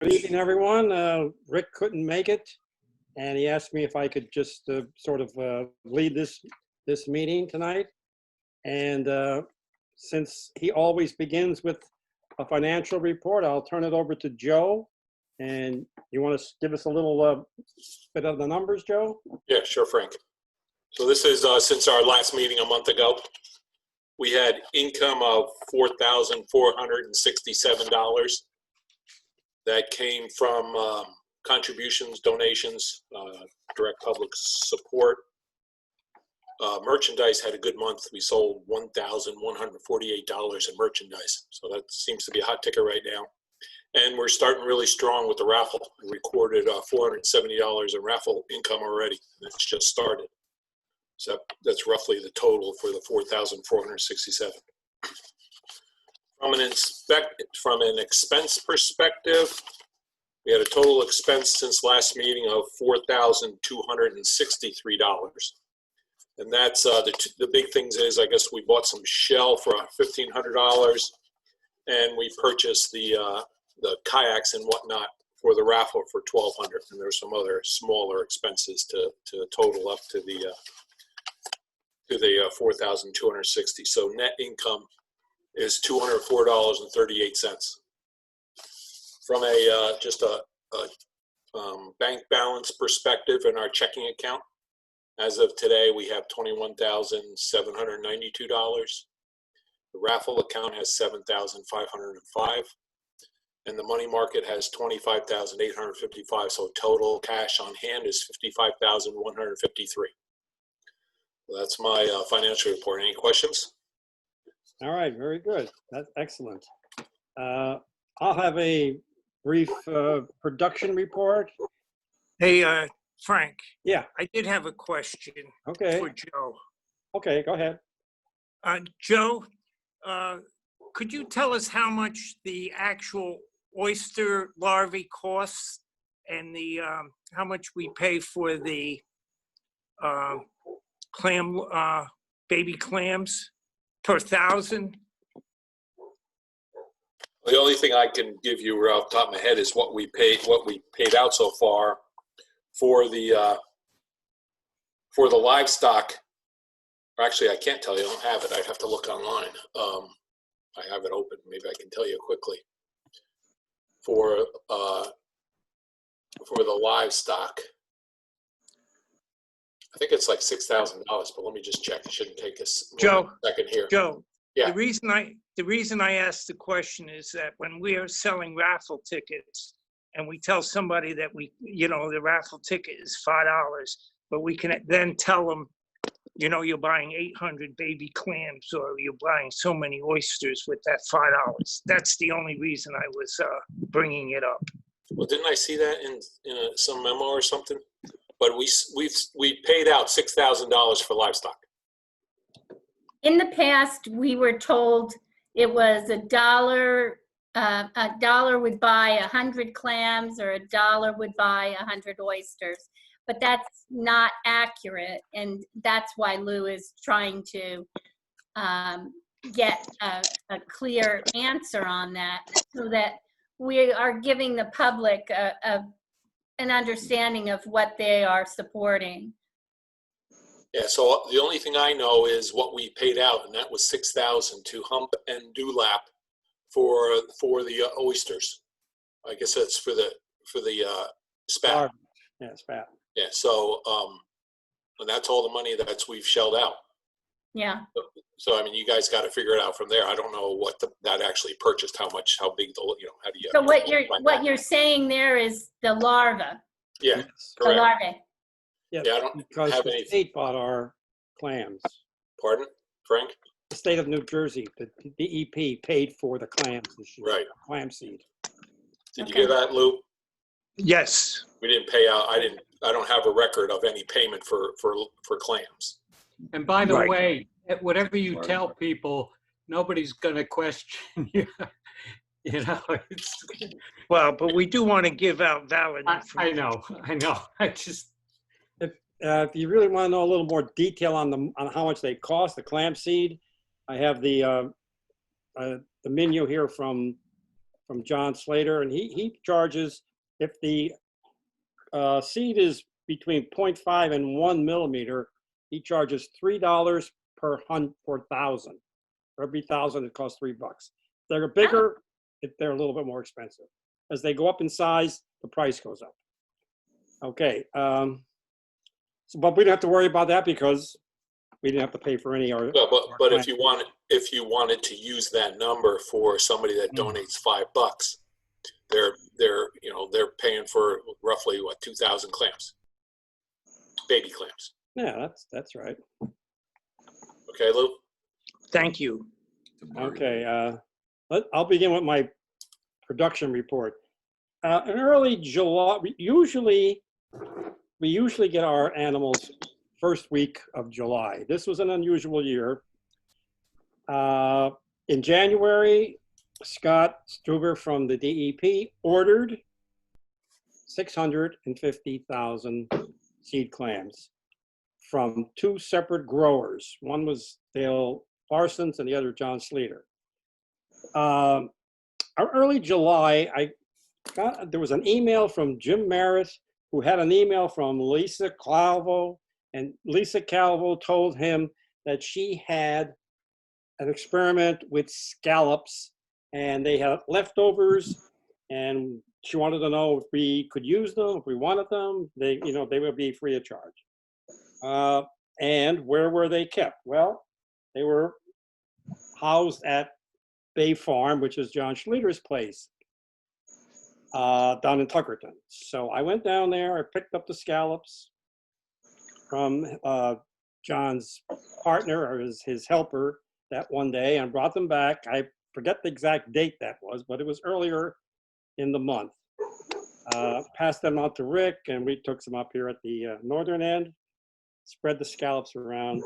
Good evening, everyone. Rick couldn't make it, and he asked me if I could just sort of lead this meeting tonight. And since he always begins with a financial report, I'll turn it over to Joe. And you want to give us a little bit of the numbers, Joe? Yeah, sure, Frank. So this is since our last meeting a month ago. We had income of $4,467. That came from contributions, donations, direct public support. Merchandise had a good month. We sold $1,148 in merchandise. So that seems to be a hot ticket right now. And we're starting really strong with the raffle. We recorded $470 in raffle income already. It's just started. So that's roughly the total for the 4,467. From an expense perspective, we had a total expense since last meeting of $4,263. And that's the big things is, I guess we bought some shell for $1,500, and we purchased the kayaks and whatnot for the raffle for $1,200. And there's some other smaller expenses to total up to the 4,260. So net income is $204.38. From just a bank balance perspective in our checking account, as of today, we have $21,792. The raffle account has $7,505, and the money market has $25,855. So total cash on hand is $55,153. That's my financial report. Any questions? All right, very good. That's excellent. I'll have a brief production report. Hey, Frank. Yeah. I did have a question Okay. for Joe. Okay, go ahead. Joe, could you tell us how much the actual oyster larvae costs and the how much we pay for the clam, baby clams per 1,000? The only thing I can give you right off the top of my head is what we paid out so far for the livestock. Actually, I can't tell you. I don't have it. I'd have to look online. I have it open. Maybe I can tell you quickly. For the livestock, I think it's like $6,000. But let me just check. It shouldn't take us a second here. Joe. Yeah. The reason I asked the question is that when we are selling raffle tickets and we tell somebody that the raffle ticket is $5, but we can then tell them, you're buying 800 baby clams or you're buying so many oysters with that $5. That's the only reason I was bringing it up. Well, didn't I see that in some memo or something? But we paid out $6,000 for livestock. In the past, we were told it was $1 would buy 100 clams or $1 would buy 100 oysters, but that's not accurate. And that's why Lou is trying to get a clear answer on that so that we are giving the public an understanding of what they are supporting. Yeah, so the only thing I know is what we paid out, and that was $6,000 to hump and dewlap for the oysters. I guess that's for the spat. Yeah, spat. Yeah, so and that's all the money that we've shelled out. Yeah. So I mean, you guys got to figure it out from there. I don't know what that actually purchased, how big the how do you? So what you're saying there is the larva. Yeah, Yes. correct. The larvae. Yeah, Yeah, I don't because have the any. state bought our clams. Pardon, Frank? The state of New Jersey, the DEP paid for the clams this year. Right. Clam seed. Did you hear that, Lou? Yes. We didn't pay out. I don't have a record of any payment for clams. And by the Right. way, whatever you tell people, nobody's going to question you. Well, but we do want to give out valid I information. know. I just, If you really want to know a little more detail on how much they cost, the clam seed, I have the menu here from from John Slater, and he charges, if the seed is between 0.5 and 1 millimeter, he charges $3 per 1,000. For every 1,000, it costs $3. They're bigger, they're a little bit more expensive. As they go up in size, the price goes up. Okay, but we don't have to worry about that because we didn't have to pay for any. But if you wanted to use that number for somebody that donates $5, they're paying for roughly what, 2,000 clams, baby clams. Yeah, that's right. Okay, Lou. Thank you. Okay, I'll begin with my production report. In early July, we usually get our animals first week of July. This was an unusual year. In January, Scott Struber from the DEP ordered 650,000 seed clams from 2 separate growers. One was Dale Parsons and the other John Slater. Early July, there was an email from Jim Merritt, who had an email from Lisa Calvo, and Lisa Calvo told him that she had an experiment with scallops and they had leftovers, and she wanted to know if we could use them, if we wanted them. They would be free of charge. And where were they kept? Well, they were housed at Bay Farm, which is John Schluter's place, down in Tuckerton. So I went down there, I picked up the scallops from John's partner or his helper that one day and brought them back. I forget the exact date that was, but it was earlier in the month. Passed them out to Rick, and we took some up here at the northern end, spread the scallops around.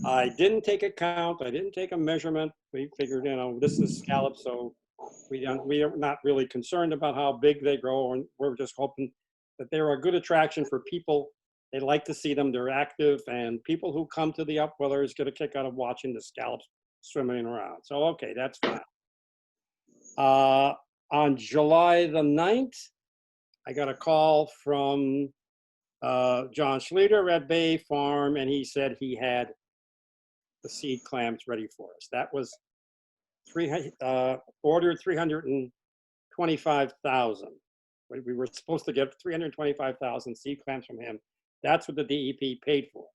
I didn't take a count, I didn't take a measurement. We figured, this is scallops, so we are not really concerned about how big they grow, and we're just hoping that they're a good attraction for people. They like to see them, they're active, and people who come to the upwellers get a kick out of watching the scallops swimming around. So, okay, that's fine. On July the 9th, I got a call from John Schluter at Bay Farm, and he said he had the seed clams ready for us. That was ordered 325,000. We were supposed to get 325,000 seed clams from him. That's what the DEP paid for.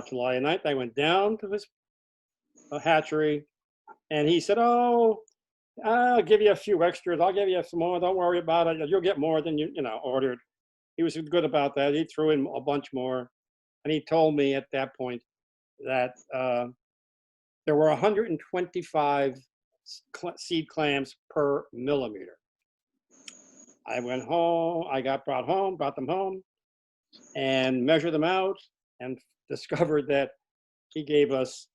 July 9th, I went down to his hatchery, and he said, "Oh, I'll give you a few extras. I'll give you some more. Don't worry about it. You'll get more than you ordered." He was good about that. He threw in a bunch more, and he told me at that point that there were 125 seed clams per millimeter. I went home. I brought them home, and measured them out, and discovered that he gave us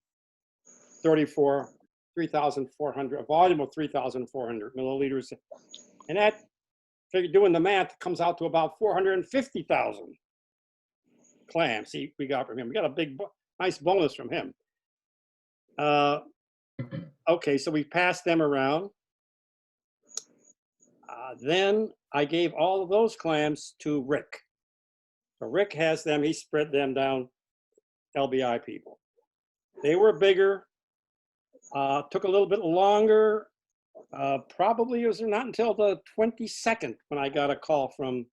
3,400, a volume of 3,400 milliliters. And that, doing the math, comes out to about 450,000 clams we got from him. We got a nice bonus from him. Okay, so we passed them around. Then I gave all of those clams to Rick. So Rick has them, he spread them down LBI people. They were bigger, took a little bit longer. Probably it was not until the 22nd when I got a call from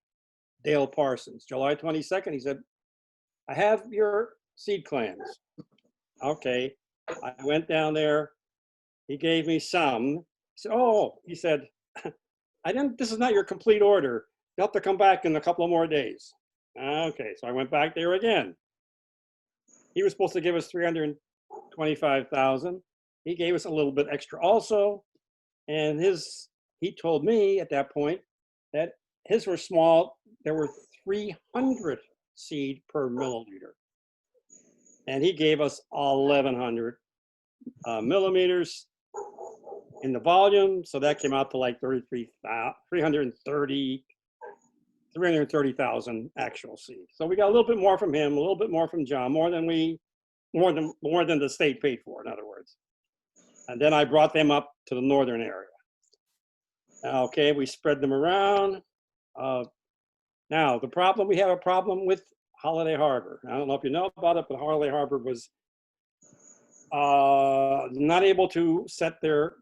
Dale Parsons. July 22nd, he said, "I have your seed clams." Okay, I went down there. He gave me some. He said, this is not your complete order. You'll have to come back in a couple of more days. Okay, so I went back there again. He was supposed to give us 325,000. He gave us a little bit extra also. And he told me at that point that his were small. There were 300 seed per milliliter. And he gave us 1,100 millimeters in the volume. So that came out to like 330,000 actual seed. So we got a little bit more from him, a little bit more from John, more than the state paid for, in other words. And then I brought them up to the northern area. Okay, we spread them around. Now, we have a problem with Holiday Harbor. I don't know if you know about it, but Holiday Harbor was not able to set their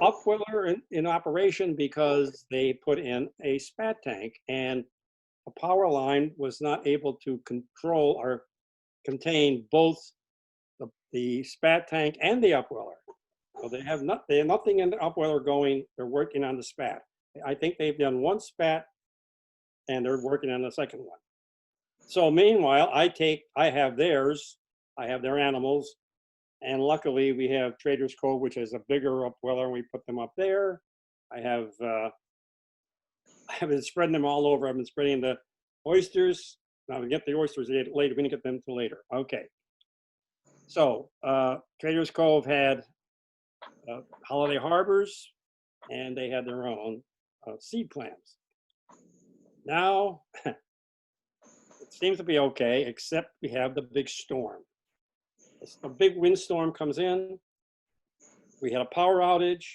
upweller in operation because they put in a spat tank, and a power line was not able to control or contain both the spat tank and the upweller. So they have nothing in the upweller going. They're working on the spat. I think they've done one spat and they're working on the second one. So meanwhile, I have theirs, I have their animals, and luckily we have Traders Cove, which is a bigger upweller, and we put them up there. I have been spreading them all over. I've been spreading the oysters. Now we get the oysters later. We're gonna get them till later. Okay. So Traders Cove had Holiday Harbors, and they had their own seed clams. Now, it seems to be okay, except we have the big storm. A big windstorm comes in, we had a power outage,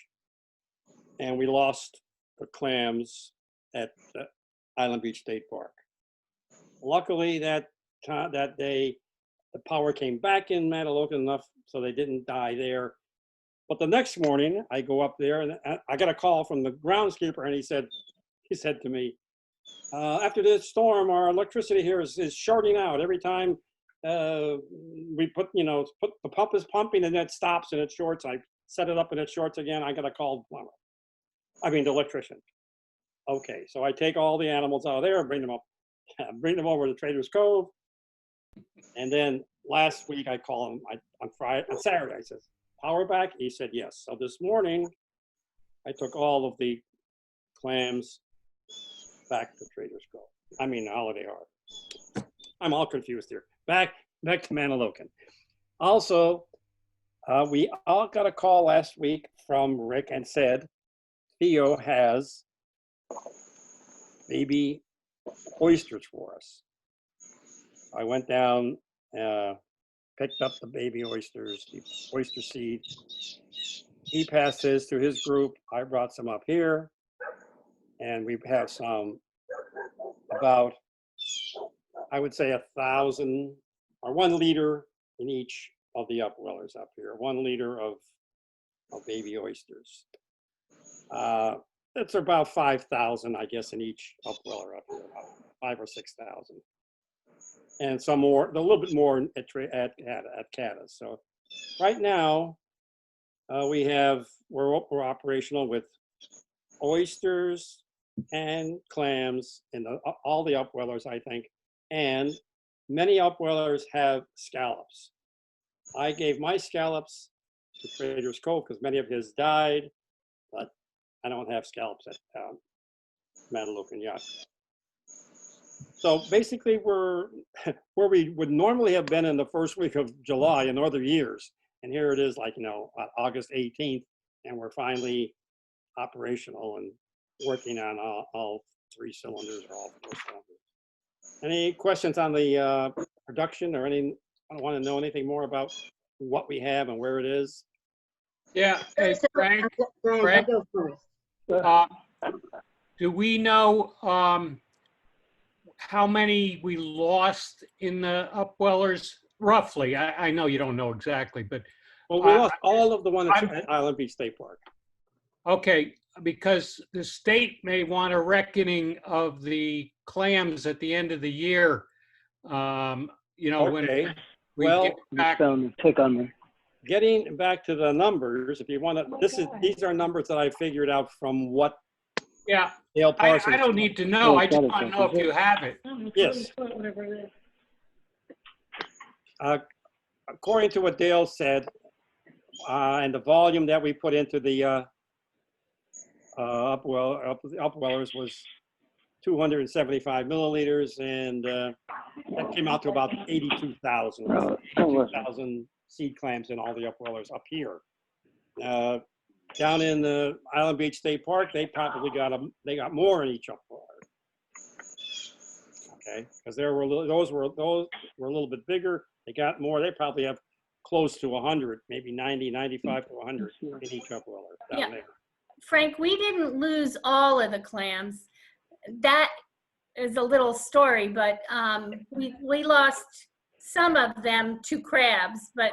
and we lost the clams at Island Beach State Park. Luckily, that day, the power came back in Mantoloking enough so they didn't die there. But the next morning, I go up there and I got a call from the groundskeeper, and he said to me, after this storm, our electricity here is shorting out. Every time we put the pump is pumping and it stops and it shorts. I set it up and it shorts again. I got to call the electrician. Okay, so I take all the animals out of there and bring them over to Traders Cove. And then last week I call him on Saturday. I says, power back? He said yes. So this morning I took all of the clams back to Traders Cove. Holiday Harbor. I'm all confused here. Back to Mantoloking. Also, we all got a call last week from Rick and said Theo has baby oysters for us. I went down, picked up the baby oysters, the oyster seed. He passed his to his group. I brought some up here. And we have some about, I would say 1,000 or 1 liter in each of the upwellers up here. 1 liter of baby oysters. That's about 5,000, I guess, in each upweller up here, about 5,000 or 6,000. And some more, a little bit more at Caddis. So right now, we're operational with oysters and clams in all the upwellers, I think, and many upwellers have scallops. I gave my scallops to Traders Cove because many of his died, but I don't have scallops at Mantoloking yet. So basically, we're where we would normally have been in the first week of July in other years, and here it is, like August 18th, and we're finally operational and working on all 3 cylinders or all 4 cylinders. Any questions on the production or I want to know anything more about what we have and where it is? Yeah, hey, Frank, Frank, I'll go first. do we know how many we lost in the upwellers? Roughly, I know you don't know exactly, but. Well, we lost all of the one at Island Beach State Park. Okay, because the state may want a reckoning of the clams at the end of the year. Okay. When we Well, get back. Getting back to the numbers, if you want to, these are numbers that I figured out from what. Yeah, Dale Parsons. I don't need to know. I just want to know if you have it. Yes. According to what Dale said, and the volume that we put into the upwellers was 275 milliliters, and that came out to about 82,000 seed clams in all the upwellers up here. Down in the Island Beach State Park, they probably got more in each upweller. Okay, because those were a little bit bigger. They got more. They probably have close to 100, maybe 90, 95 to 100 in each upweller down there. Frank, we didn't lose all of the clams. That is a little story, but we lost some of them to crabs, but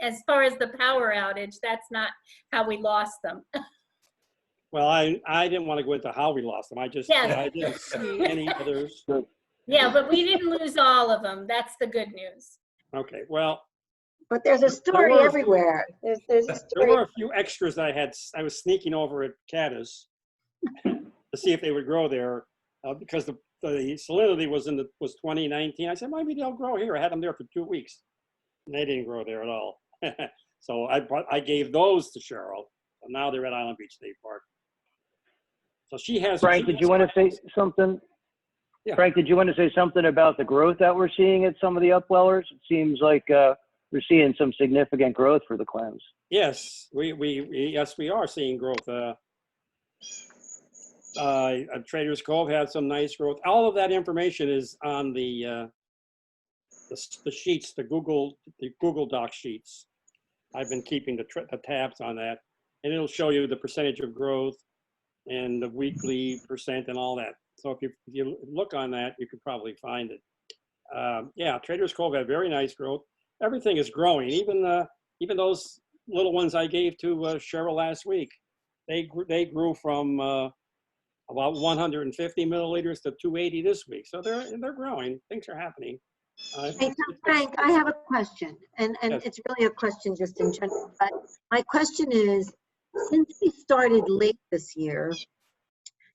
as far as the power outage, that's not how we lost them. Well, I didn't want to go into how we lost them. I just said Yes. I didn't see any others. Yeah, but we didn't lose all of them. That's the good news. Okay, well, But there's a story were- everywhere. There's a there story. were a few extras that I was sneaking over at Caddis to see if they would grow there because the salinity was 2019. I said maybe they'll grow here. I had them there for 2 weeks, and they didn't grow there at all. So I gave those to Cheryl. And now they're at Island Beach State Park. So she has. Frank, did you want to say something? Yeah. Frank, did you want to say something about the growth that we're seeing at some of the upwellers? It seems like we're seeing some significant growth for the clams. Yes, we are seeing growth. Traders Cove had some nice growth. All of that information is on the sheets, the Google Doc sheets. I've been keeping the tabs on that, and it'll show you the percentage of growth and the weekly percent and all that. So if you look on that, you could probably find it. Yeah, Traders Cove had very nice growth. Everything is growing. Even those little ones I gave to Cheryl last week, they grew from about 150 milliliters to 280 this week. So they're growing. Things are happening. Hey, Frank, I have a question, and Yes. it's really a question just in general. But my question is, since we started late this year,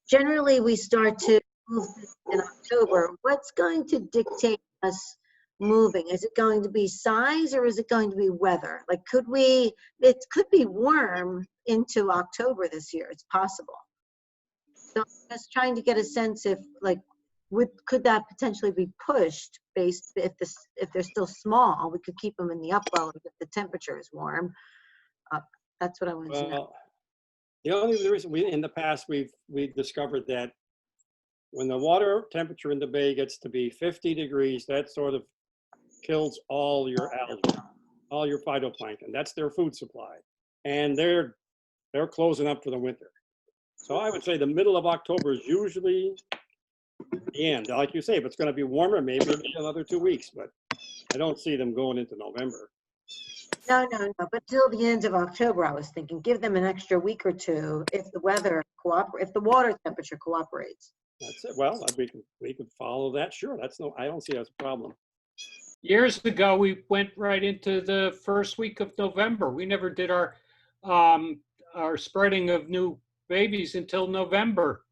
generally we start to move in October. What's going to dictate us moving? Is it going to be size or is it going to be weather? Like, it could be warm into October this year. It's possible. So I'm just trying to get a sense if, like, could that potentially be pushed based if they're still small? We could keep them in the upwell if the temperature is warm. That's what I wanted to know. Well, the only reason in the past we've discovered that when the water temperature in the bay gets to be 50 degrees, that sort of kills all your algae, all your phytoplankton. That's their food supply, and they're closing up for the winter. So I would say the middle of October is usually the end. Like you say, if it's going to be warmer, maybe it'll be another 2 weeks, but I don't see them going into November. No. But till the end of October, I was thinking, give them an extra week or two if the weather if the water temperature cooperates. That's it. Well, we could follow that. Sure, I don't see it as a problem. Years ago, we went right into the first week of November. We never did our spreading of new babies until November.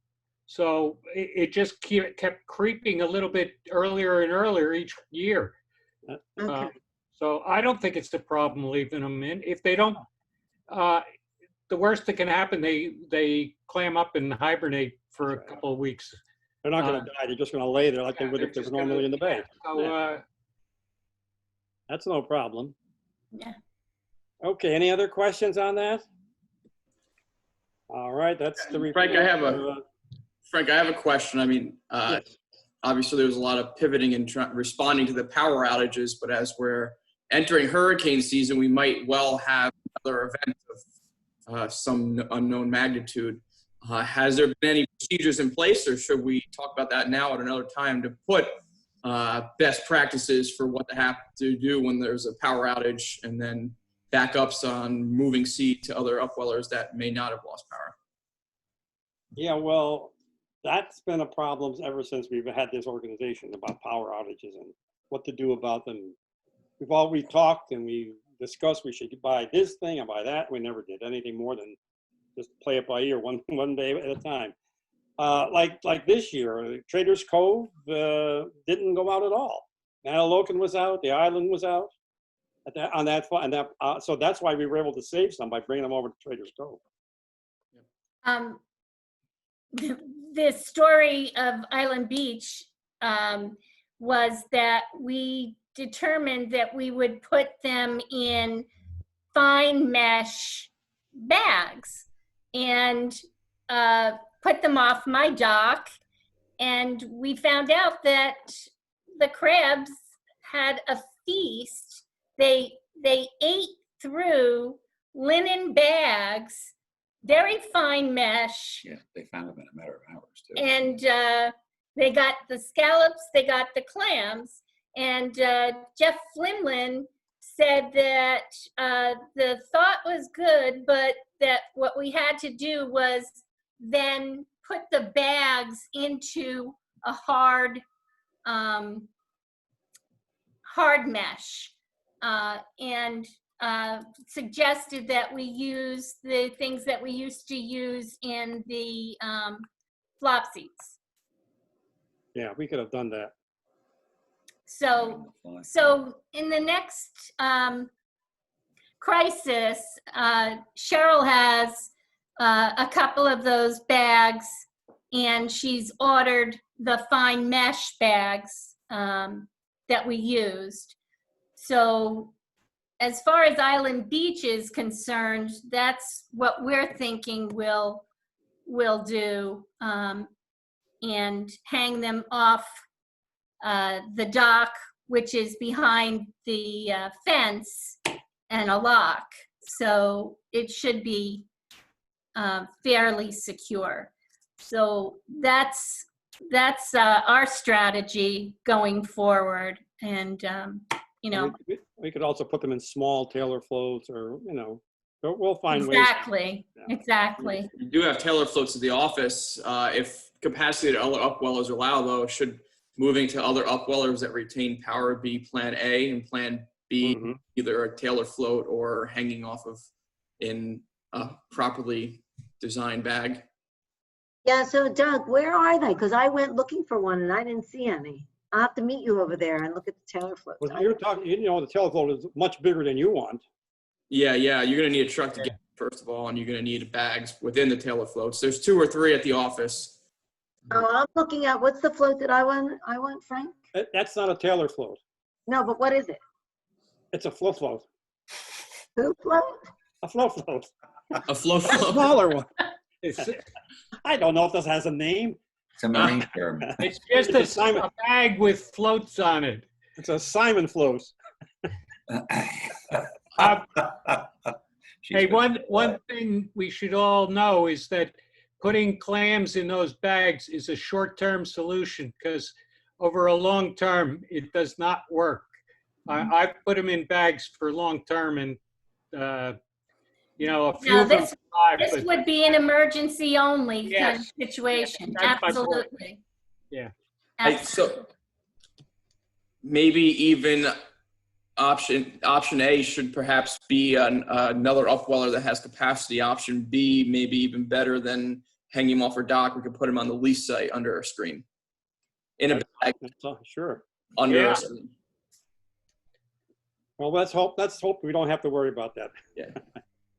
So it just kept creeping a little bit earlier and earlier each year. Okay. So I don't think it's a problem leaving them in. If they don't, the worst that can happen, they clam up and hibernate for a couple of weeks. They're not going to die. They're just going to lay there like they would if they were normally in the bay. So, That's no problem. Yeah. Okay, any other questions on that? All right, that's the report. Frank, I have a question. I mean, Yes. obviously there was a lot of pivoting and responding to the power outages, but as we're entering hurricane season, we might well have another event of some unknown magnitude. Has there been any procedures in place, or should we talk about that now at another time to put best practices for what to have to do when there's a power outage, and then backups on moving seed to other upwellers that may not have lost power? Yeah, well, that's been a problem ever since we've had this organization about power outages and what to do about them. We've talked and we discussed we should buy this thing and buy that. We never did anything more than just play it by ear one day at a time. Like this year, Traders Cove didn't go out at all. Manalocan was out, the island was out so that's why we were able to save some by bringing them over to Traders Cove. The story of Island Beach was that we determined that we would put them in fine mesh bags and put them off my dock. And we found out that the crabs had a feast. They ate through linen bags very fine mesh. Yeah, they found them in a matter of hours too. And they got the scallops, they got the clams. And Jeff Flimlin said that the thought was good, but that what we had to do was then put the bags into a hard mesh, and suggested that we use the things that we used to use in the flopsies. Yeah, we could have done that. So in the next crisis, Cheryl has a couple of those bags, and she's ordered the fine mesh bags that we used. So as far as Island Beach is concerned, that's what we're thinking we'll do, and hang them off the dock, which is behind the fence and a lock. So it should be fairly secure. So that's our strategy going forward. And, you know. We could also put them in small Taylor floats, or, you know, we'll find ways. Exactly. We do have Taylor floats at the office. If capacity to other upwellers allow, though, should moving to other upwellers that retain power be plan A, and plan B, either a Taylor float or hanging off of in a properly designed bag. Yeah, so Doug, where are they? Because I went looking for one and I didn't see any. I'll have to meet you over there and look at the Taylor floats. Well, you're talking, you know, the Taylor float is much bigger than you want. Yeah, you're going to need a truck to get it, first of all, and you're going to need bags within the Taylor floats. There's 2 or 3 at the office. Oh, I'm looking at, what's the float that I want, Frank? That's not a Taylor float. No, but what is it? It's a float float. Who float? A float float. A float A float. smaller one. I don't know if this has a name. It's a marine term. It's just a bag with floats on it. It's a Simon float. Hey, one thing we should all know is that putting clams in those bags is a short-term solution, because over a long term, it does not work. I've put them in bags for long term, and you know, a few Now, of them survive, this but would be an emergency only kind of Yes. situation. That's my point. Absolutely. Yeah. So maybe even option A should perhaps be another upweller that has capacity. Option B, maybe even better than hanging him off our dock. We could put him on the lease site under a screen. In a bag Sure. under Yeah. a screen. Well, let's hope we don't have to worry about that. Yeah.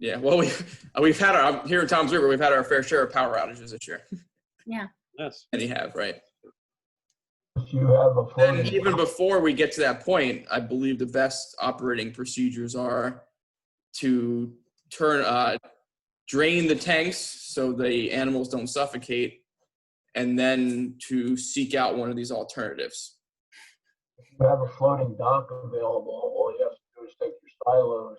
Yeah. Well, we've had our, here in Tom's River, we've had our fair share of power outages this year. Yes. And you have, right? If you have a And floating, even before we get to that point, I believe the best operating procedures are to drain the tanks so the animals don't suffocate, and then to seek out one of these alternatives. if you have a floating dock available, all you have to do is take your silos,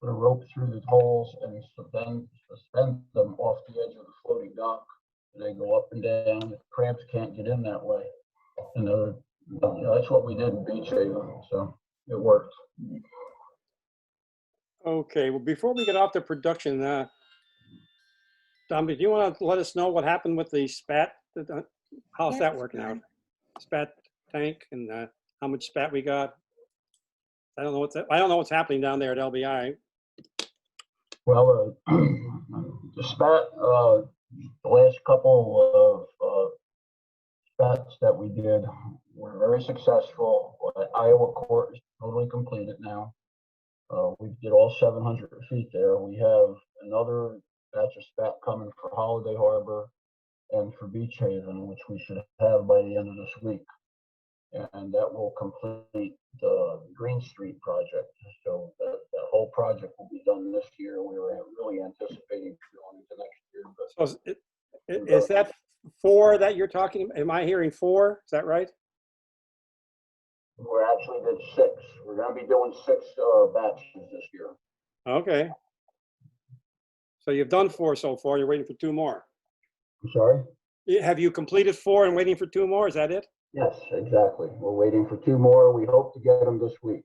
put a rope through the holes, and then suspend them off the edge of the floating dock. And they go up and down. The crabs can't get in that way. And that's what we did in Beach Haven, so it worked. Okay, well, before we get off to production, Tom, do you want to let us know what happened with the spat? How's that working out? Spat tank, and how much spat we got? I don't know what's happening down there at LBI. Well, the spat, the last couple of spats that we did were very successful. Iowa Court is totally completed now. We did all 700 feet there. We have another batch of spat coming for Holiday Harbor and for Beach Haven, which we should have by the end of this week. And that will complete the Green Street project. So that whole project will be done this year. We were really anticipating going into next year. But So is that 4 that you're talking? Am I hearing 4? Is that right? we're actually did 6. We're going to be doing 6 batches this year. Okay. So you've done 4 so far, you're waiting for 2 more. I'm sorry? Have you completed 4 and waiting for 2 more? Is that it? Yes, exactly. We're waiting for 2 more. We hope to get them this week.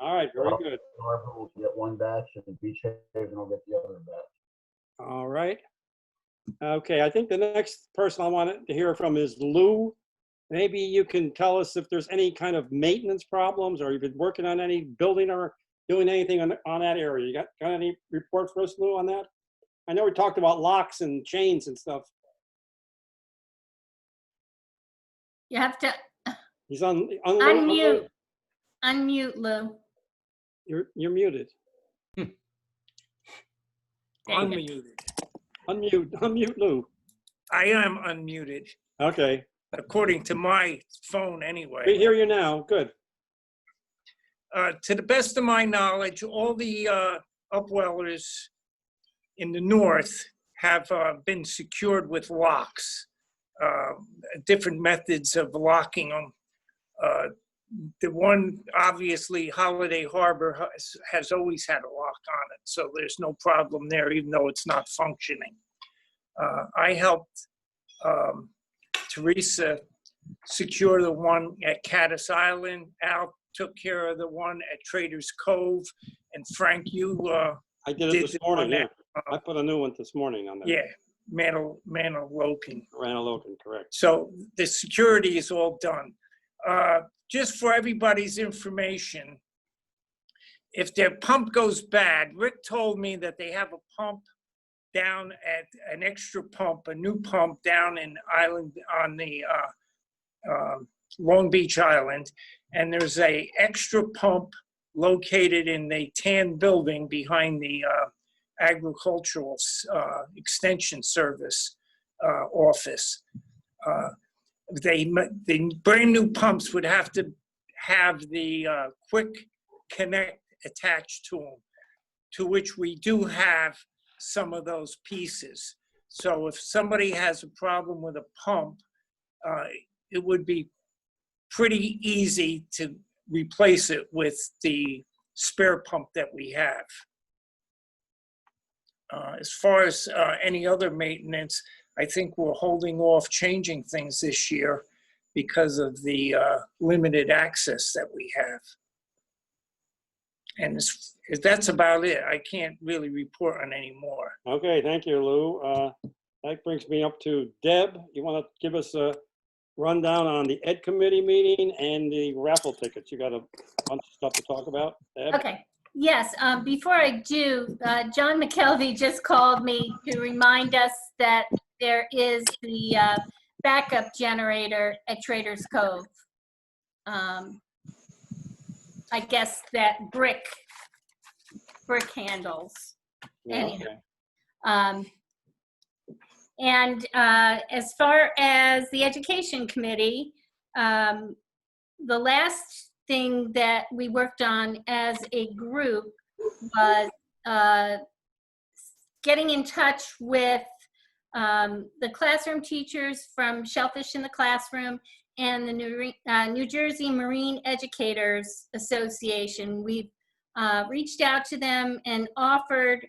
All right, very good. Arbor will get 1 batch and the Beach Haven will get the other batch. All right. Okay, I think the next person I wanted to hear from is Lou. Maybe you can tell us if there's any kind of maintenance problems, or you've been working on any building or doing anything on that area. You got any report for us, Lou, on that? I know we talked about locks and chains and stuff. You have to He's on unmute. Unmute, Lou. You're muted. There you go. Unmuted. Unmute Lou. I am unmuted, Okay, according to my phone we anyway. hear you now. Good. To the best of my knowledge, all the upwellers in the north have been secured with locks, different methods of locking them. The one, obviously, Holiday Harbor has always had a lock on it, so there's no problem there, even though it's not functioning. I helped Teresa secure the one at Caddis Al took care of the one at Traders Cove, and Frank, you I did it did this the morning, one yeah. at, I put a new one this morning on that. yeah, Manalocan. Ranalogan, correct. So the security is all done. Just for everybody's information, if their pump goes bad, Rick told me that they have a pump down at an extra pump, a new pump down in Island on the Long Beach Island, and there's a extra pump located in the tan building behind the agricultural extension service office. The brand new pumps would have to have the quick connect attached to them, to which we do have some of those pieces. So if somebody has a problem with a pump, it would be pretty easy to replace it with the spare pump that we have. As far as any other maintenance, I think we're holding off changing things this year because of the limited access that we have. And that's about it. I can't really report on any more. Okay, thank you, Lou. That brings me up to Deb. You want to give us a rundown on the Ed Committee meeting and the raffle tickets? You got a bunch of stuff to talk about, Deb? Okay. Yes, before I do, John McKelvey just called me to remind us that there is the backup generator at Traders Cove. I guess that brick handles. Yeah, Anyhow. okay. And as far as the Education Committee, the last thing that we worked on as a group was getting in touch with the classroom teachers from Shellfish in the Classroom and the New Jersey Marine Educators Association. We've reached out to them and offered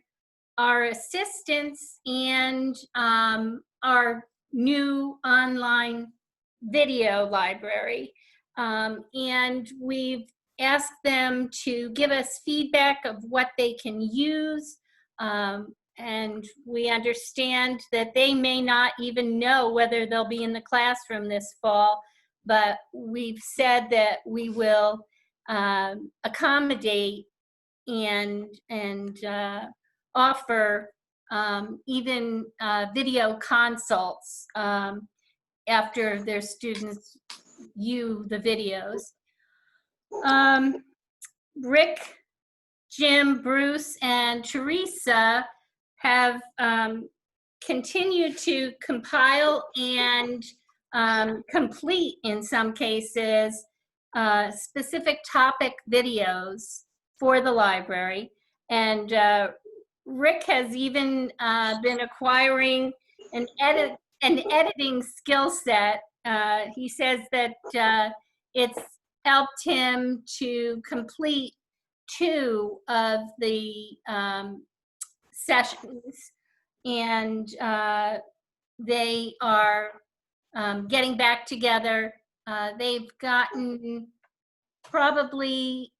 our assistance and our new online video library. And we've asked them to give us feedback of what they can use. And we understand that they may not even know whether they'll be in the classroom this fall, but we've said that we will accommodate and offer even video consults after their students view the videos. Rick, Jim, Bruce, and Teresa have continued to compile and complete, in some cases, specific topic videos for the library. And Rick has even been acquiring an editing skill set. He says that it's helped him to complete 2 of the sessions and they are getting back together. They've gotten probably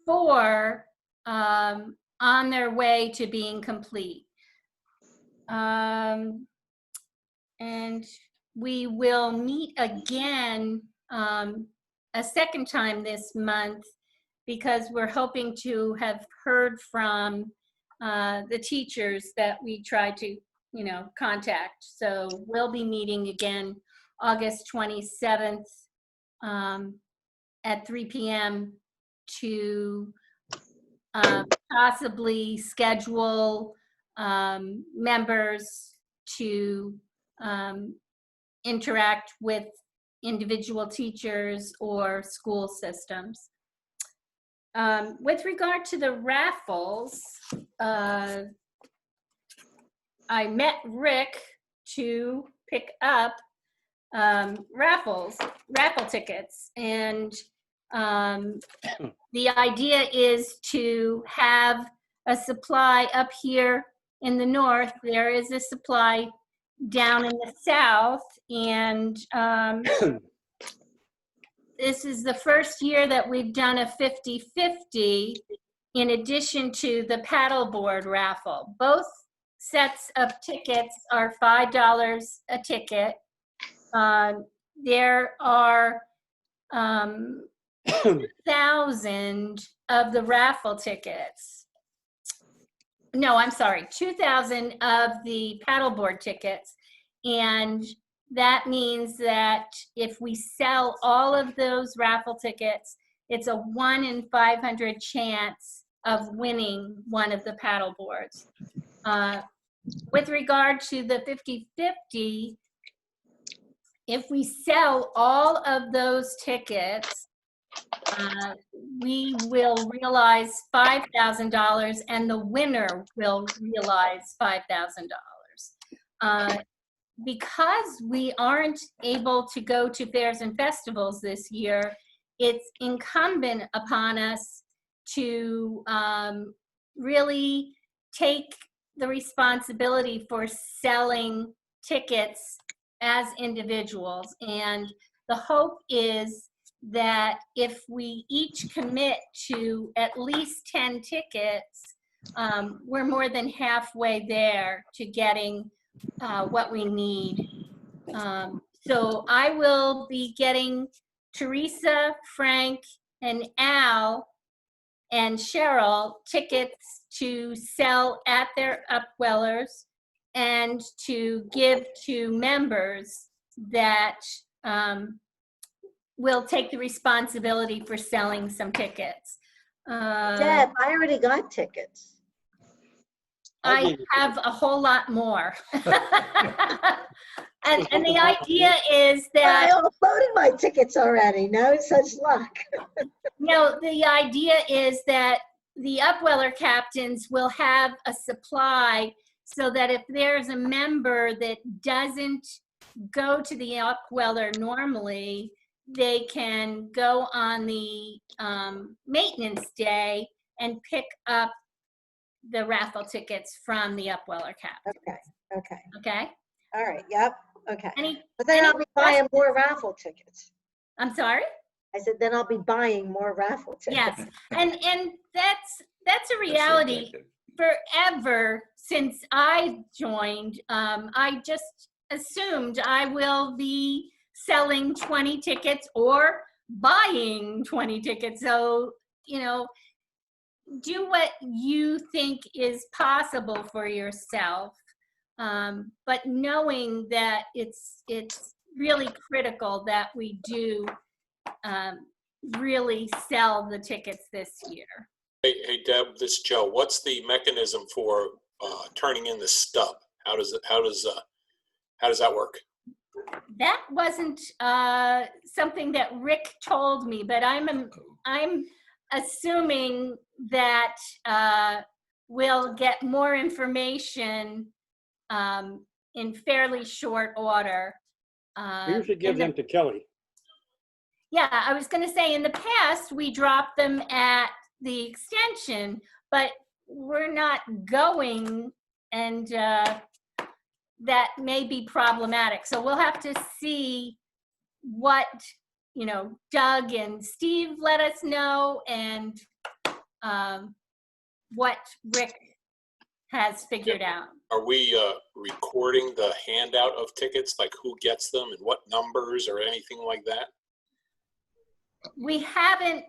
4 on their way to being complete. And we will meet again a second time this month because we're hoping to have heard from the teachers that we try to, contact. So we'll be meeting again August 27th at 3 p.m. to possibly schedule members to interact with individual teachers or school systems. With regard to the raffles, I met Rick to pick up raffle tickets, and the idea is to have a supply up here in the north. There is a supply down in the south, and this is the first year that we've done a 50-50 in addition to the paddleboard raffle. Both sets of tickets are $5 a ticket. There are 2,000 of the raffle tickets. No, I'm sorry, 2,000 of the paddleboard tickets. And that means that if we sell all of those raffle tickets, it's a 1 in 500 chance of winning one of the paddle boards. With regard to the 50-50, if we sell all of those tickets, we will realize $5,000 and the winner will realize $5,000. Because we aren't able to go to fairs and festivals this year, it's incumbent upon us to really take the responsibility for selling tickets as individuals. And the hope is that if we each commit to at least 10 tickets, we're more than halfway there to getting what we need. So I will be getting Teresa, Frank, and Al and Cheryl tickets to sell at their Upwellers and to give to members that will take the responsibility for selling some tickets. Deb, I already got tickets. I have a whole lot more. and the idea is that— I uploaded my tickets already. No such luck. No, the idea is that the Upweller captains will have a supply so that if there's a member that doesn't go to the Upweller normally, they can go on the maintenance day and pick up the raffle tickets from the Upweller captain. Okay. All right, yep, okay. Any, But then I'll be buying more raffle tickets. I'm sorry? I said, then I'll be buying more raffle tickets. Yes, and that's a reality. Forever since I joined, I just assumed I will be selling 20 tickets or buying 20 tickets. So, do what you think is possible for yourself, but knowing that it's really critical that we do really sell the tickets this year. Hey Deb, this is Joe. What's the mechanism for turning in the stub? How does that work? That wasn't something that Rick told me, but I'm assuming that we'll get more information in fairly short order. You should give them to Kelly. Yeah, I was going to say, in the past, we dropped them at the extension, but we're not going and that may be problematic. So we'll have to see what, Doug and Steve let us know, and what Rick has figured out. Are we recording the handout of tickets, like who gets them and what numbers or anything like that? We haven't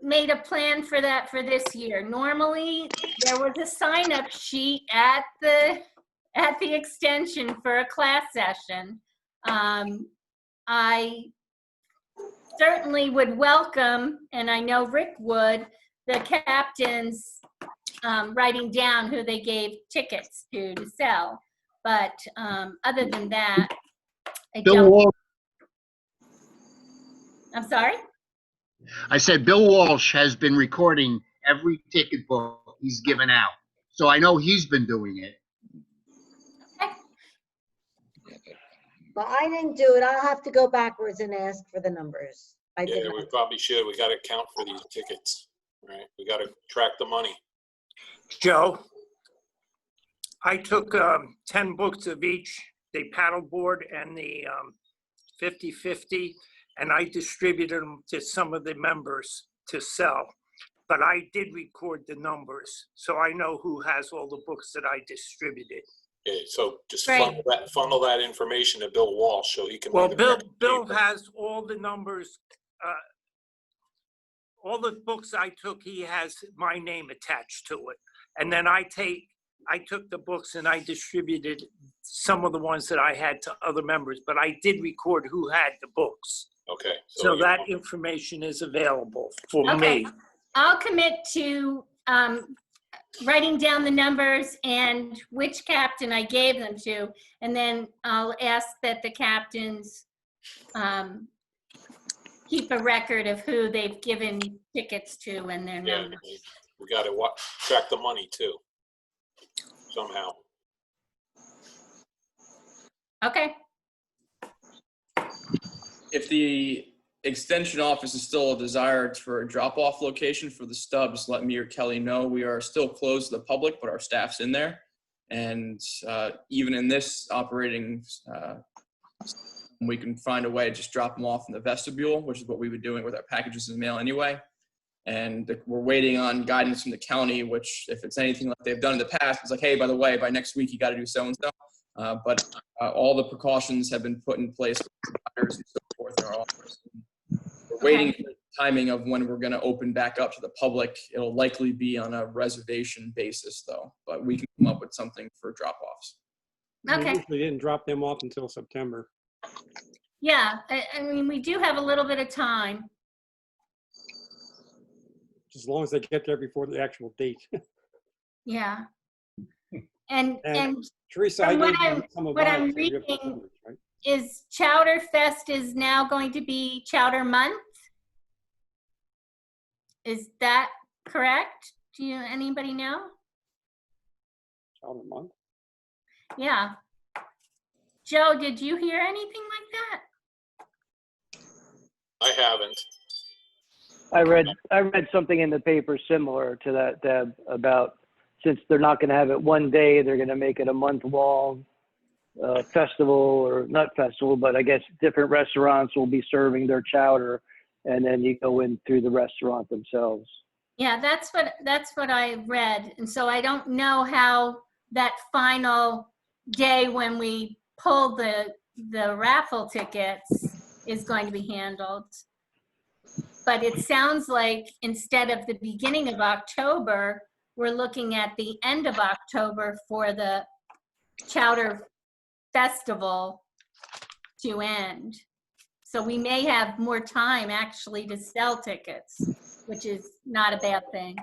made a plan for that for this year. Normally, there was a sign-up sheet at the extension for a class session. I certainly would welcome, and I know Rick would, the captains writing down who they gave tickets to sell. But other than that, I'm sorry? I said Bill Walsh has been recording every ticket book he's given out. So I know he's been doing it. Well, I didn't do it. I'll have to go backwards and ask for the numbers. I Yeah, did we not. probably should. We got to count for these tickets, right? We got to track the money. Joe, I took 10 books of each, the paddleboard and the 50/50, and I distributed them to some of the members to sell. But I did record the numbers, so I know who has all the books that I distributed. Okay, so just Right. funnel that information to Bill Walsh so he can. Well, be the Bill record. has all the numbers. All the books I took, he has my name attached to it. And then I took the books and I distributed some of the ones that I had to other members, but I did record who had the books. Okay. So that information is available for Okay. me. I'll commit to writing down the numbers and which captain I gave them to, and then I'll ask that the captains keep a record of who they've given tickets to and their Yeah, numbers. we got to track the money too, somehow. Okay. If the extension office is still a desire for a drop-off location for the stubs, let me or Kelly know. We are still closed to the public, but our staff's in there. And even in this operating, we can find a way to just drop them off in the vestibule, which is what we've been doing with our packages in the mail anyway. And we're waiting on guidance from the county, which if it's anything like they've done in the past, it's like, hey, by the way, by next week, you got to do so-and-so. But all the precautions have been put in place with providers and so forth in our office. We're waiting for the timing of when we're going to open back up to the public. It'll likely be on a reservation basis, though, but we can come up with something for drop-offs. Okay. We usually didn't drop them off until September. Yeah, I mean, we do have a little bit of time. As long as they get there before the actual date. Yeah. And Teresa, I from what gave you some of what mine, I'm so you have the reading, numbers, right? is Chowder Fest is now going to be Chowder Month? Is that correct? Anybody know? Chowder Month? Yeah. Joe, did you hear anything like that? I haven't. I read something in the paper similar to that, Deb, about since they're not going to have it one day, they're going to make it a month-long festival, or not festival, but I guess different restaurants will be serving their chowder, and then you go in through the restaurant themselves. Yeah, that's what I read. And so I don't know how that final day when we pull the raffle tickets is going to be handled. But it sounds like instead of the beginning of October, we're looking at the end of October for the Chowder Festival to end. So we may have more time actually to sell tickets, which is not a bad thing.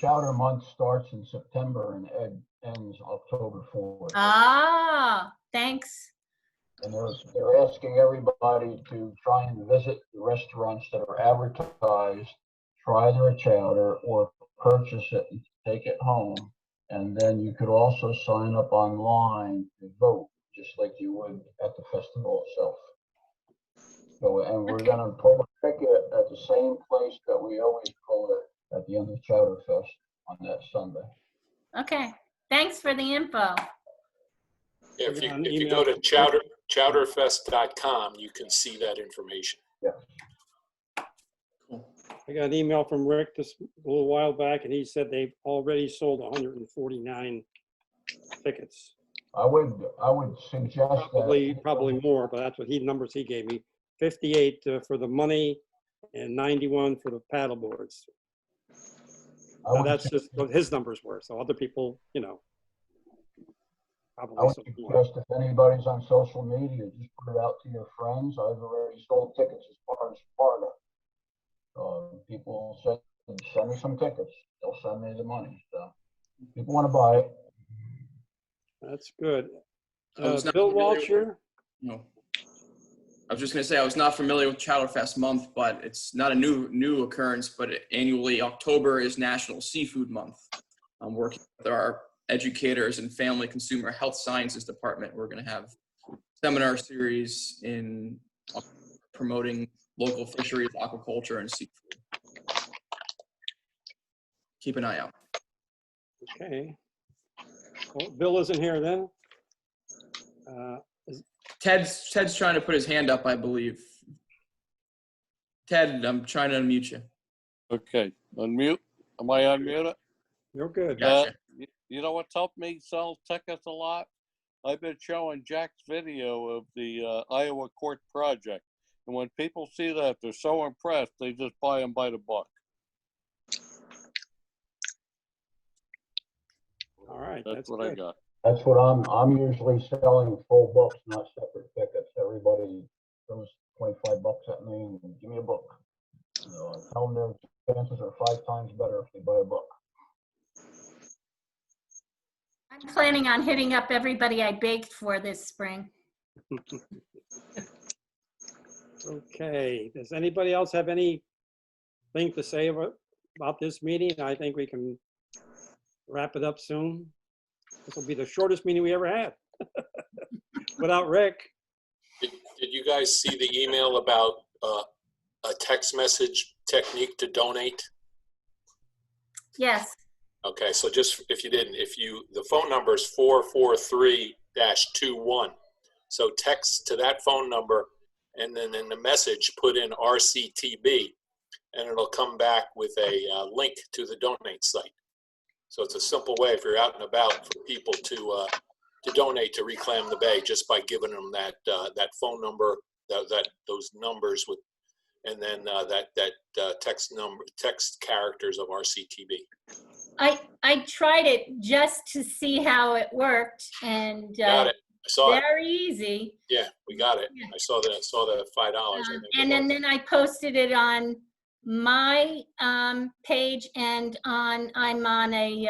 Chowder Month starts in September and ends October 4th. Ah, thanks. And they're asking everybody to try and visit the restaurants that are advertised, try their chowder, or purchase it and take it home. And then you could also sign up online to vote, just like you would at the festival itself. So, and we're Okay. gonna pull a ticket at the same place that we always pull it at the end of Chowder Fest on that Sunday. Okay, thanks for the info. If got an you email go to from- chowderfest.com, you can see that information. Yes. I got an email from Rick a little while back, and he said they've already sold 149 tickets. I would suggest that. Probably more, but that's what numbers he gave me. 58 for the money and 91 for the paddle boards. I Now, would that's just what his numbers were. So other people, you know, I probably would sold more. suggest if anybody's on social media, just put it out to your friends. I've already sold tickets as far as Florida. People said, send me some tickets. They'll send me the money. So people want to buy it. That's good. I was not Bill familiar with- Walsher, No. I was just going to say I was not familiar with Chowderfest Month, but it's not a new occurrence. But annually, October is National Seafood Month. I'm working with our educators and Family Consumer Health Sciences Department. We're going to have seminar series in promoting local fisheries, aquaculture, and seafood. Keep an eye out. okay. Well, Bill isn't here then. Ted's trying to put his hand up, I believe. Ted, I'm trying to unmute you. Okay, unmute. Am I unmuted? You're good. Gotcha. You know what's helped me sell tickets a lot? I've been showing Jack's video of the Iowa Court Project. And when people see that, they're so impressed, they just buy them by the book. All right. That's what I got. That's what I'm usually selling, full books, not separate tickets. Everybody throws 25 bucks at me and give me a book. You know, I tell them their chances are 5 times better if they buy a book. I'm planning on hitting up everybody I baked for this spring. Okay. Does anybody else have anything to say about this meeting? I think we can wrap it up soon. This will be the shortest meeting we ever had without Rick. Did you guys see the email about a text message technique to donate? Yes. Okay, so just if you didn't, the phone number is 443-21. So text to that phone number, and then in the message put in RCTB, and it'll come back with a link to the donate site. So it's a simple way if you're out and about for people to donate to Reclaim the Bay, just by giving them that phone number, those numbers with, and then that text characters of RCTB. I tried it just to see how it worked, and Got it. I saw it. very easy. Yeah, we got it. Yeah. I saw the $5. I think And it was. then I posted it on my page, and I'm on a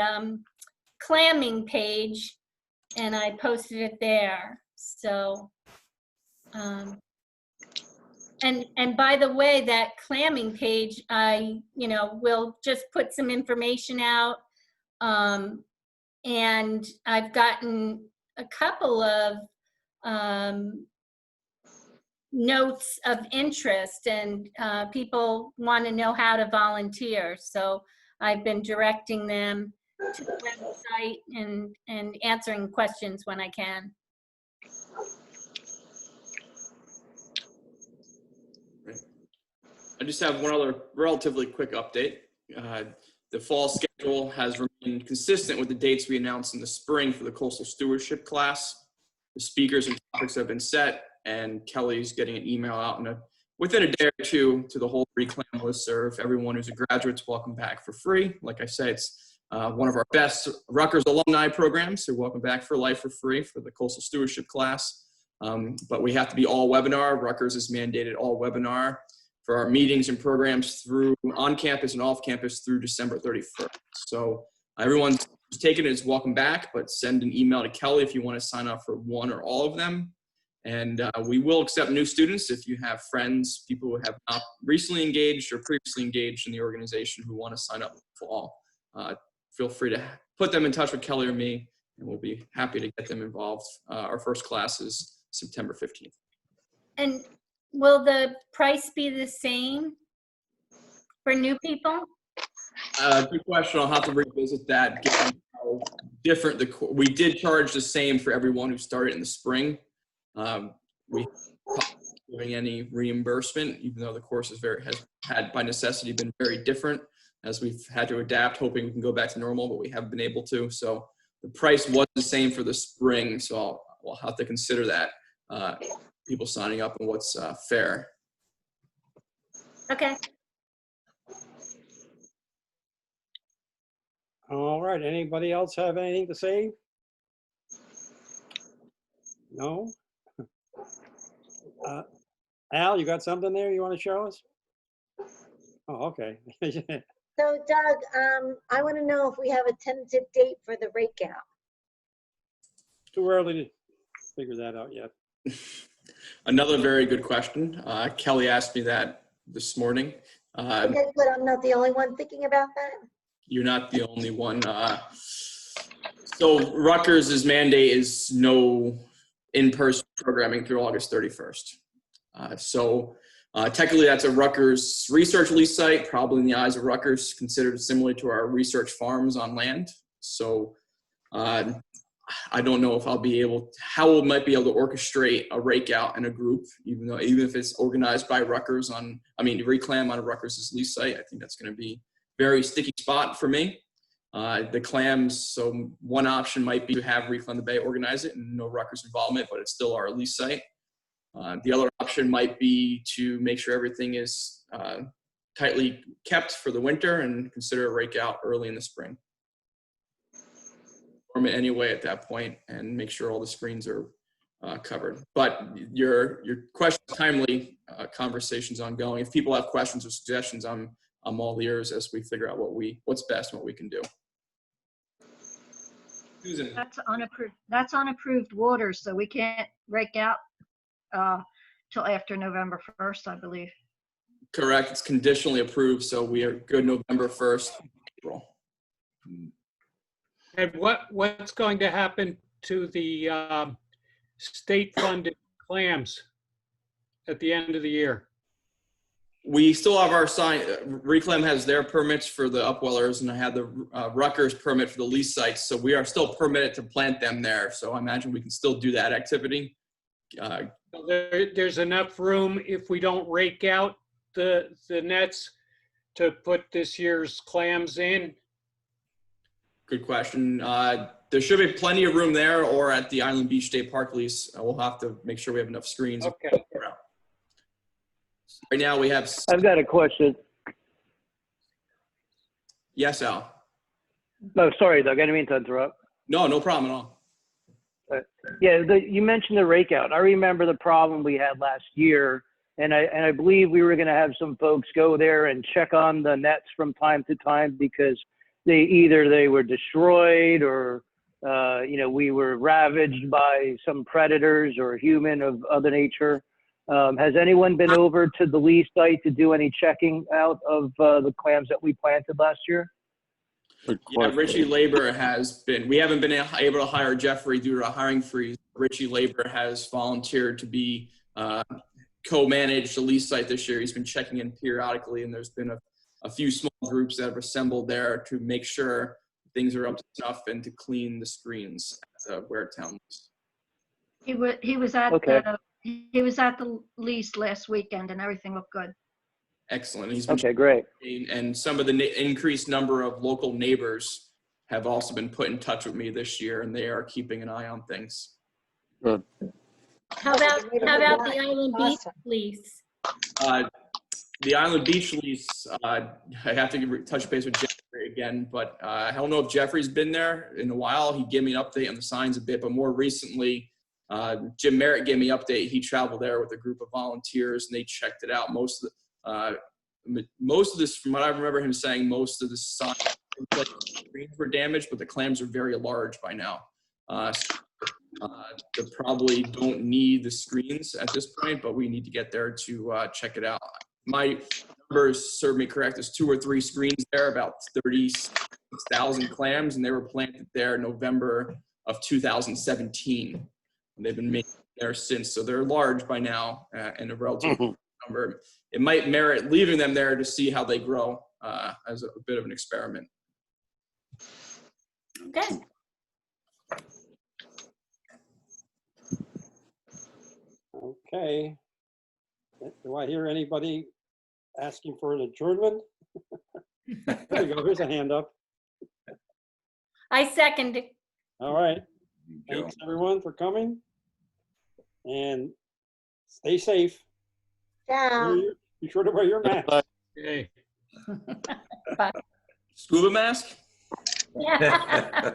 clamming page, and I posted it there. So, and by the way, that clamming page, I will just put some information out, and I've gotten a couple of notes of interest, and people want to know how to volunteer. So I've been directing them to the website and answering questions when I can. I just have one other relatively quick update. The fall schedule has remained consistent with the dates we announced in the spring for the coastal stewardship class. The speakers and topics have been set, and Kelly's getting an email out within a day or two to the whole Reclaim listserv. Everyone who's a graduate's welcome back for free. Like I said, it's one of our best Rutgers alumni programs, so welcome back for life for free for the coastal stewardship class. But we have to be all webinar. Rutgers has mandated all webinar for our meetings and programs through on campus and off campus through December 31st. So everyone's taken it as welcome back, but send an email to Kelly if you want to sign up for one or all of them. And we will accept new students if you have friends, people who have not recently engaged or previously engaged in the organization who want to sign up for all. Feel free to put them in touch with Kelly or me, and we'll be happy to get them involved. Our first class is September 15th. And will the price be the same for new people? Good question. I'll have to revisit that given how different we did charge the same for everyone who started in the spring. We haven't giving any reimbursement, even though the course has had by necessity been very different as we've had to adapt, hoping we can go back to normal, but we haven't been able to. So the price was the same for the spring, so we'll have to consider that, people signing up and what's fair. Okay. All right, anybody else have anything to say? No? Al, you got something there you want to show us? Oh, okay. So Doug, I want to know if we have a tentative date for the rake out. Too early to figure that out yet. Another very good question. Kelly asked me that this morning. Okay, good. I'm not the only one thinking about that. You're not the only one. So Rutgers' mandate is no in-person programming through August 31st. Technically that's a Rutgers research lease site, probably in the eyes of Rutgers, considered similar to our research farms on land. So I don't know if I'll be able, how we might be able to orchestrate a rake out in a group, even if it's organized by Rutgers reclam on a Rutgers' lease site. I think that's going to be a very sticky spot for me. The clams, so one option might be to have Reclaim the Bay organize it and no Rutgers involvement, but it's still our lease site. The other option might be to make sure everything is tightly kept for the winter and consider a rake out early in the spring. Form it anyway at that point and make sure all the screens are covered. But your question is timely, conversation's ongoing. If people have questions or suggestions, I'm all ears as we figure out what's best and what we can do. Susan. That's unapproved water, so we can't rake out till after November 1st, I believe. Correct. It's conditionally approved, so we are good November 1st, April. And what's going to happen to the state-funded clams at the end of the year? We still have our sign. Reclaim has their permits for the upwellers, and I had the Rutgers permit for the lease sites. So we are still permitted to plant them there. So I imagine we can still do that activity. There's enough room if we don't rake out the nets to put this year's clams in? Good question. There should be plenty of room there or at the Island Beach State Park lease. We'll have to make sure we have enough screens. Okay. Right now we have. I've got a question. Yes, Al. No, sorry, Doug. I didn't mean to interrupt. No problem at all. Yeah, you mentioned the rake out. I remember the problem we had last year, and I believe we were going to have some folks go there and check on the nets from time to time because they were destroyed or we were ravaged by some predators or human of other nature. Has anyone been over to the lease site to do any checking out of the clams that we planted last year? Yeah, Richie Labor has been. We haven't been able to hire Jeffrey due to a hiring freeze. Richie Labor has volunteered to be co-manage the lease site this year. He's been checking in periodically, and there's been a few small groups that have assembled there to make sure things are up to snuff and to clean the screens at Ware Town lease. He was at Okay. He was at the lease last weekend and everything looked good. Excellent. He's been Okay, great. and some of the increased number of local neighbors have also been put in touch with me this year, and they are keeping an eye on things. Good. How about the Island Beach lease? The Island Beach lease, I have to touch base with Jeffrey again, but I don't know if Jeffrey's been there in a while. He gave me an update on the signs a bit, but more recently, Jim Merritt gave me an update. He traveled there with a group of volunteers, and they checked it out. Most of this, from what I remember him saying, most of the signs were damaged, but the clams are very large by now. They probably don't need the screens at this point, but we need to get there to check it out. My numbers serve me correct. There's 2 or 3 screens there, about 36,000 clams, and they were planted there in November of 2017. And they've been made there since, so they're large by now and a relative number. It might merit leaving them there to see how they grow as a bit of an experiment. Okay. Okay. Do I hear anybody asking for an adjournment? There we go. Here's a hand up. I second it. All right. Joe. Thanks, everyone, for coming. And stay safe. Ciao. Be sure to wear your mask. Okay. Scuba mask? Yeah.